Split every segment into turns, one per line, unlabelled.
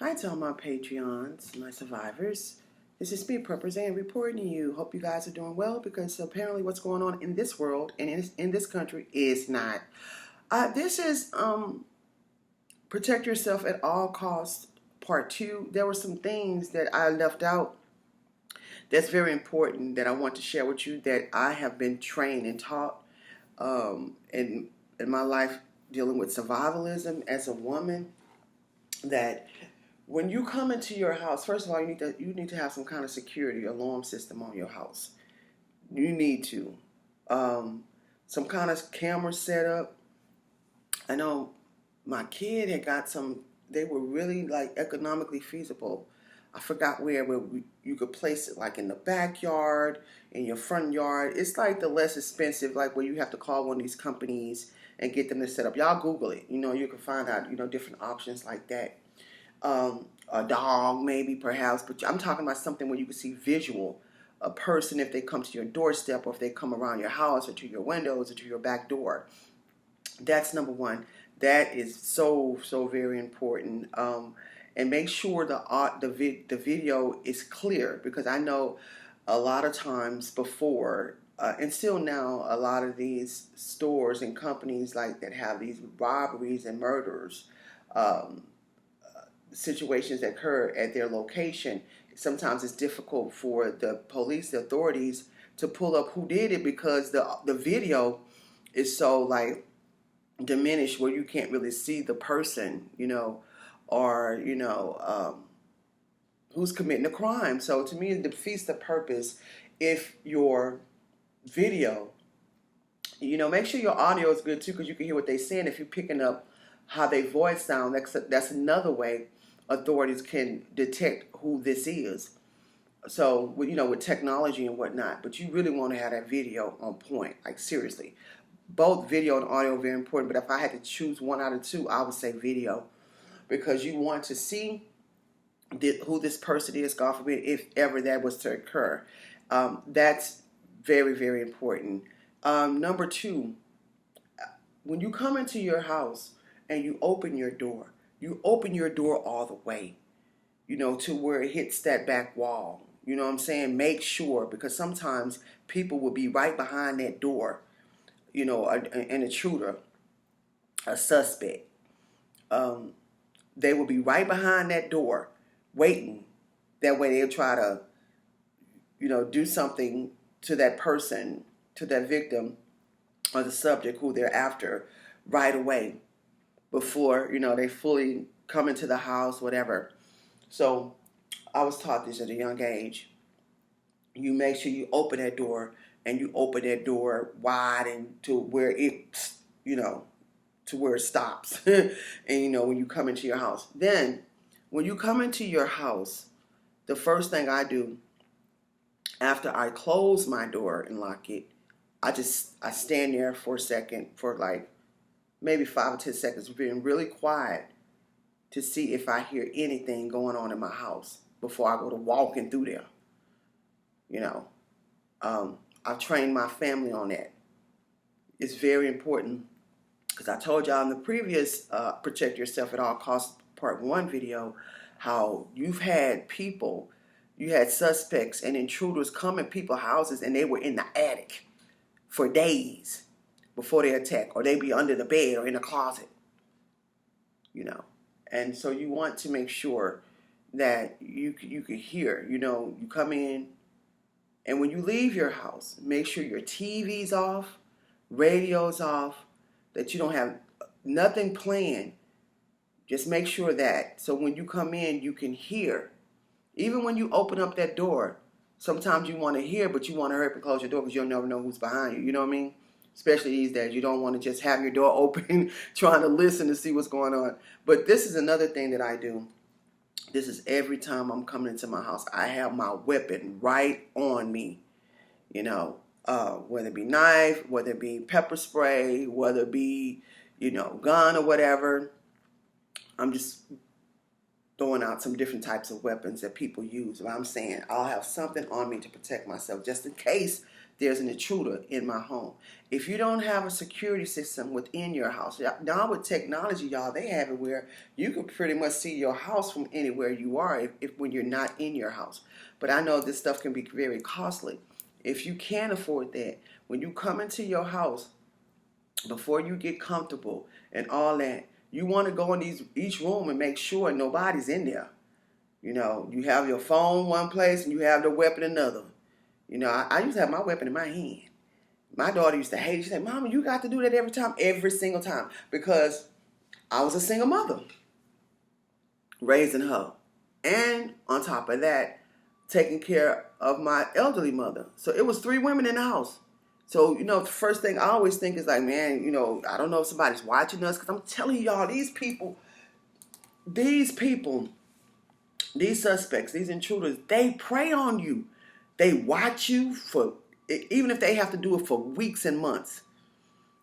Hi to all my Patreons, my survivors. This is me, representing, reporting to you. Hope you guys are doing well because apparently what's going on in this world and in this country is not. This is Protect Yourself at All Costs, Part 2. There were some things that I left out that's very important that I want to share with you that I have been trained and taught in my life dealing with survivalism as a woman, that when you come into your house, first of all, you need to have some kind of security alarm system on your house. You need to some kind of camera set up. I know my kid had got some. They were really like economically feasible. I forgot where you could place it, like in the backyard, in your front yard. It's like the less expensive, like where you have to call one of these companies and get them to set up. Y'all Google it. You can find out different options like that. A dog maybe perhaps, but I'm talking about something where you can see visual, a person if they come to your doorstep or if they come around your house or to your windows or to your back door. That's number one. That is so very important. And make sure the video is clear, because I know a lot of times before and still now, a lot of these stores and companies like that have these robberies and murders situations that occur at their location. Sometimes it's difficult for the police, the authorities, to pull up who did it, because the video is so like diminished where you can't really see the person, or who's committing the crime. So to me, it defeats the purpose if your video, make sure your audio is good too, because you can hear what they're saying. If you're picking up how they voice sound, that's another way authorities can detect who this is. So, with technology and whatnot, but you really want to have that video on point, like seriously. Both video and audio are very important, but if I had to choose one out of two, I would say video, because you want to see who this person is, God forbid, if ever that was to occur. That's very important. Number two, when you come into your house and you open your door all the way, to where it hits that back wall. You know what I'm saying? Make sure, because sometimes people will be right behind that door, an intruder, a suspect. They will be right behind that door waiting. That way they'll try to, do something to that person, to that victim or the subject who they're after right away before, they fully come into the house, whatever. So I was taught this at a young age. You make sure you open that door, and you open that door wide and to where it, to where it stops. And when you come into your house. Then when you come into your house, the first thing I do after I close my door and lock it, I stand there for a second, for like maybe 5 or 10 seconds, being really quiet to see if I hear anything going on in my house before I go to walking through there. I've trained my family on that. It's very important, because I told y'all in the previous Protect Yourself at All Costs Part 1 video how you had suspects and intruders come in people's houses, and they were in the attic for days before they attack, or they be under the bed or in the closet, And so you want to make sure that you can hear, you come in, and when you leave your house, make sure your TV's off, radio's off, that you don't have nothing playing. Just make sure that, so when you come in, you can hear. Even when you open up that door, sometimes you want to hear, but you want to hurry up and close your door, because you'll never know who's behind you. You know what I mean? Especially these days, you don't want to just have your door open trying to listen to see what's going on. But this is another thing that I do. This is every time I'm coming into my house, I have my weapon right on me. Whether it be knife, whether it be pepper spray, whether it be, gun or whatever. I'm just throwing out some different types of weapons that people use. But I'm saying I'll have something on me to protect myself, just in case there's an intruder in my home. If you don't have a security system within your house, now with technology, y'all, they have it where you can pretty much see your house from anywhere you are if when you're not in your house. But I know this stuff can be very costly. If you can't afford that, when you come into your house, before you get comfortable and all that, you want to go in each room and make sure nobody's in there. You know, you have your phone one place and you have the weapon another. You know, I used to have my weapon in my hand. My daughter used to hate it. She said, Mama, you got to do that every single time. Because I was a single mother raising her. And on top of that, taking care of my elderly mother. So it was 3 women in the house. So, you know, the first thing I always think is like, man, you know, I don't know if somebody's watching us. Because I'm telling y'all, these suspects, these intruders, they prey on you. They watch you even if they have to do it for weeks and months.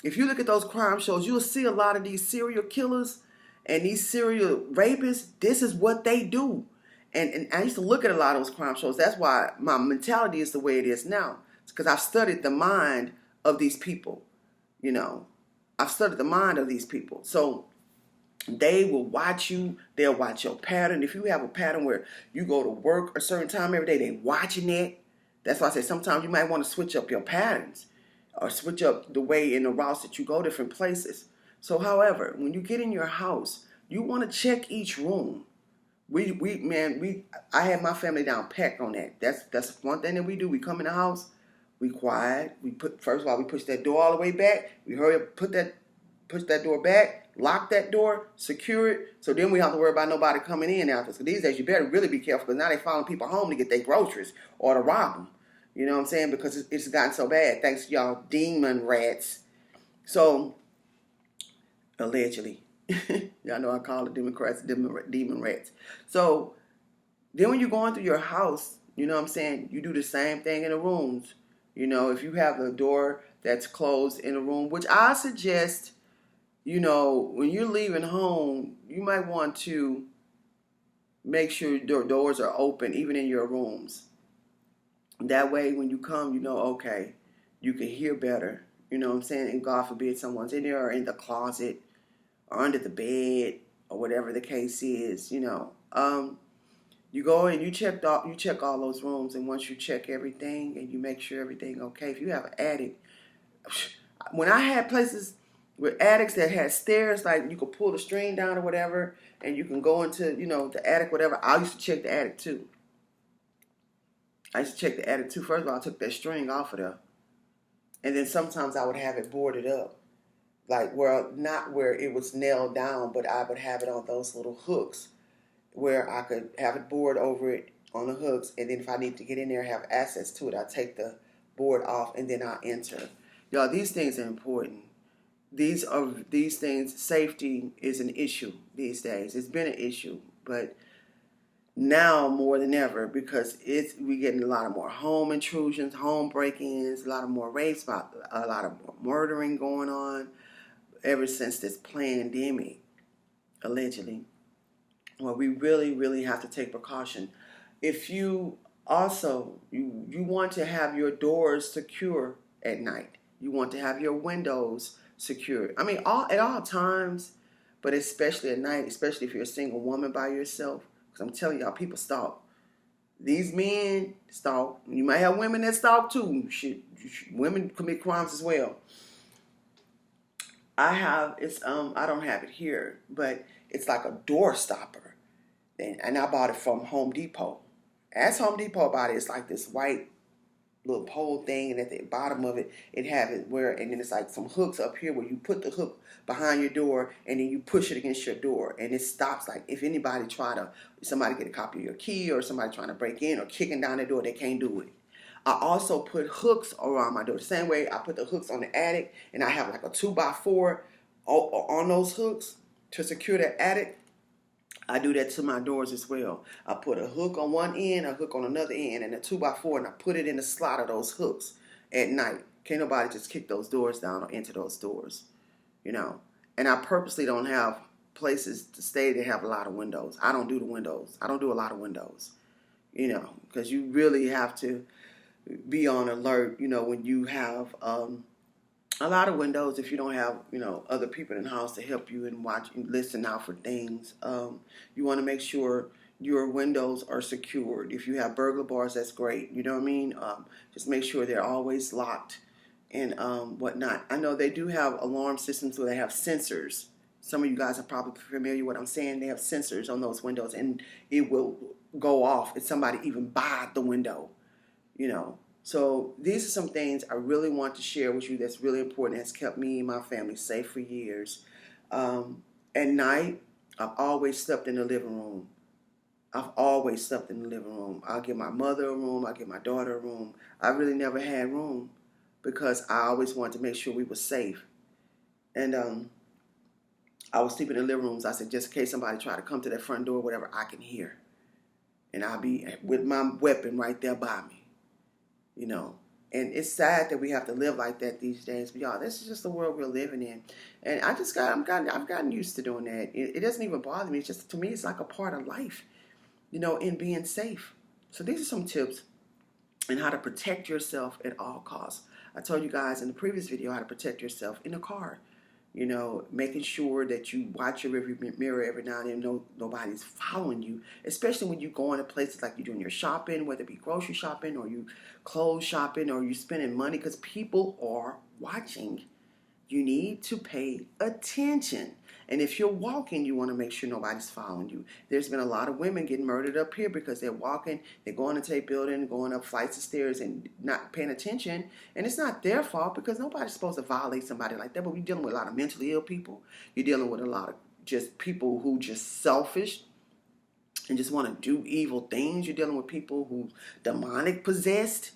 If you look at those crime shows, you'll see a lot of these serial killers and these serial rapists. This is what they do. And I used to look at a lot of those crime shows. That's why my mentality is the way it is now. It's because I've studied the mind of these people. You know, I've studied the mind of these people. So they will watch you. They'll watch your pattern. If you have a pattern where you go to work a certain time every day, they're watching it. That's why I say sometimes you might want to switch up your patterns or switch up the way in the routes that you go different places. So, however, when you get in your house, you want to check each room. I have my family down packed on that. That's one thing that we do. We come in the house, we quiet. First of all, we push that door all the way back. We hurry up, push that door back, lock that door, secure it. So then we don't have to worry about nobody coming in after. So these days you better really be careful because now they're following people home to get their groceries or to rob them. You know what I'm saying? Because it's gotten so bad. Thanks to y'all demon rats. So, allegedly. Y'all know I call the Democrats demon rats. So, then when you're going through your house, you know what I'm saying? You do the same thing in the rooms. You know, if you have a door that's closed in a room, which I suggest, you know, when you're leaving home, you might want to make sure your doors are open, even in your rooms. That way, when you come, you know, okay, you can hear better. You know what I'm saying? And God forbid someone's in there or in the closet or under the bed or whatever the case is, you know. You go and you check all those rooms, and once you check everything and you make sure everything okay. If you have an attic, when I had places with attics that had stairs, like you could pull the string down or whatever, and you can go into, you know, the attic, whatever. I used to check the attic too. First of all, I took that string off of there. And then sometimes I would have it boarded up. Like, not where it was nailed down, but I would have it on those little hooks where I could have it board over it on the hooks. And then if I need to get in there and have access to it, I take the board off and then I enter. Y'all, these things are important. These things, safety is an issue these days. It's been an issue, but now more than ever, because we getting a lot of more home intrusions, home break-ins, a lot of more rapes, a lot of more murdering going on ever since this pandemic, allegedly. Well, we really, really have to take precaution. If you also, you want to have your doors secure at night. You want to have your windows secure. I mean, at all times, but especially at night, especially if you're a single woman by yourself. Because I'm telling y'all, people stalk. These men stalk. You might have women that stalk too. Women commit crimes as well. I don't have it here, but it's like a door stopper. And I bought it from Home Depot. As Home Depot bought it, it's like this white little pole thing, and at the bottom of it, and then it's like some hooks up here where you put the hook behind your door, and then you push it against your door, and it stops. Like if somebody get a copy of your key, or somebody trying to break in or kicking down the door, they can't do it. I also put hooks around my door. The same way I put the hooks on the attic, and I have like a 2x4 on those hooks to secure the attic. I do that to my doors as well. I put a hook on one end, a hook on another end, and a 2x4, and I put it in the slot of those hooks at night. Can't nobody just kick those doors down or enter those doors, you know. And I purposely don't have places to stay that have a lot of windows. I don't do the windows. I don't do a lot of windows, you know, because you really have to be on alert, when you have a lot of windows. If you don't have, other people in the house to help you and watch and listen out for things, you want to make sure your windows are secured. If you have burglar bars, that's great. You know what I mean? Just make sure they're always locked and whatnot. I know they do have alarm systems where they have sensors. Some of you guys are probably familiar with what I'm saying. They have sensors on those windows, and it will go off if somebody even by the window, So these are some things I really want to share with you that's really important. That's kept me and my family safe for years. At night, I've always slept in the living room. I've always slept in the living room. I'll give my mother a room. I'll give my daughter a room. I really never had room because I always wanted to make sure we were safe. And I was sleeping in the living rooms. I said, just in case somebody tried to come to that front door, whatever, I can hear. And I'll be with my weapon right there by me. And it's sad that we have to live like that these days. But y'all, this is just the world we're living in. And I've gotten used to doing that. It doesn't even bother me. It's just, to me, it's like a part of life, in being safe. So these are some tips on how to protect yourself at all costs. I told you guys in the previous video how to protect yourself in a car. Making sure that you watch your rearview mirror every now and then. Nobody's following you, especially when you go into places like you're doing your shopping, whether it be grocery shopping or you clothes shopping or you spending money, because people are watching. You need to pay attention. And if you're walking, you want to make sure nobody's following you. There's been a lot of women getting murdered up here because they're walking, they're going into a building, going up flights of stairs and not paying attention. And it's not their fault because nobody's supposed to violate somebody like that. But we're dealing with a lot of mentally ill people. You're dealing with a lot of just people who just selfish and just want to do evil things. You're dealing with people who demonic possessed.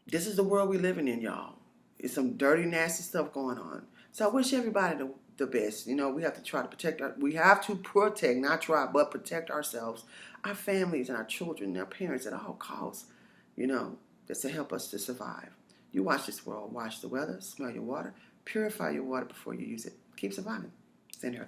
This is the world we're living in, y'all. It's some dirty, nasty stuff going on. So I wish everybody the best. We have to try to protect not try, but protect ourselves, our families, and our children, and our parents at all costs. That's to help us to survive. You watch this world, watch the weather, smell your water, purify your water before you use it. Keep surviving. Send her.